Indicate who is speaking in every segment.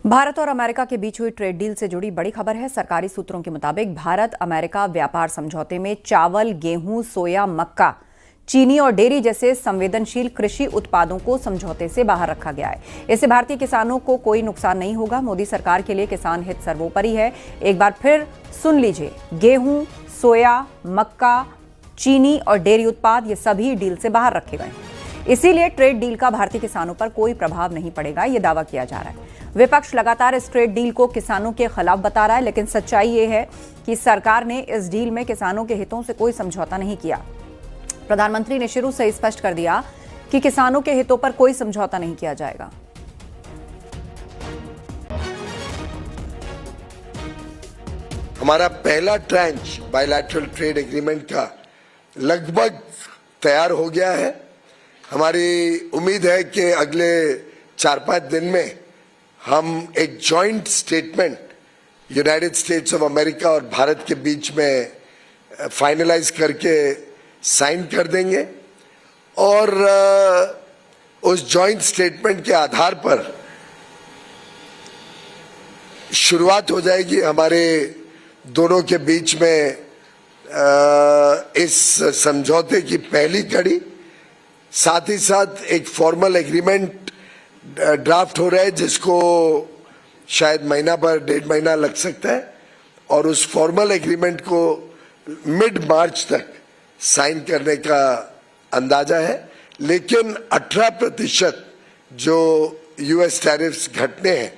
Speaker 1: भारत और अमेरिका के बीच हुई ट्रेड डील से जुड़ी बड़ी खबर है। सरकारी सूत्रों के मुताबिक भारत अमेरिका व्यापार समझौते में चावल, गेहूं, सोया, मक्का, चीनी और डेयरी जैसे संवेदनशील कृषि उत्पादों को समझौते से बाहर रखा गया है। इससे भारतीय किसानों को कोई नुकसान नहीं होगा। मोदी सरकार के लिए किसान हित सर्वोपरि है। एक बार फिर सुन लीजिए, गेहूं, सोया, मक्का, चीनी और डेयरी उत्पाद ये सभी डील से बाहर रखे गए हैं। इसीलिए ट्रेड डील का भारतीय किसानों पर कोई प्रभाव नहीं पड़ेगा, ये दावा किया जा रहा है। विपक्ष लगातार इस ट्रेड डील को किसानों के खिलाफ बता रहा है, लेकिन सच्चाई ये है कि सरकार ने इस डील में किसानों के हितों से कोई समझौता नहीं किया। प्रधानमंत्री ने शुरू से स्पष्ट कर दिया कि किसानों के हितों पर कोई समझौता नहीं किया जाएगा।
Speaker 2: हमारा पहला ट्रांच बायलैटरल ट्रेड एग्रीमेंट का लगभग तैयार हो गया है। हमारी उम्मीद है कि अगले 4-5 दिन में हम एक joint statement United states of America और भारत के बीच में फाइनलाइज करके साइन कर देंगे और उस जॉइंट स्टेटमेंट के आधार पर शुरुआत हो जाएगी हमारे दोनों के बीच में इस समझौते की पहली कड़ी। साथ ही साथ एक फॉर्मल एग्रीमेंट ड्राफ्ट हो रहा है जिसको शायद महीना भर 1.5 महीना लग सकता है और उस फॉर्मल एग्रीमेंट को मिड मार्च तक साइन करने का अंदाजा है। लेकिन 18% जो यूएस टैरिफ्स घटने हैं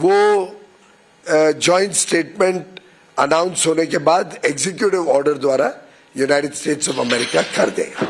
Speaker 2: वो जॉइंट स्टेटमेंट अनाउंस होने के बाद एग्जीक्यूटिव ऑर्डर द्वारा यूनाइटेड स्टेट्स ऑफ अमेरिका कर देगा।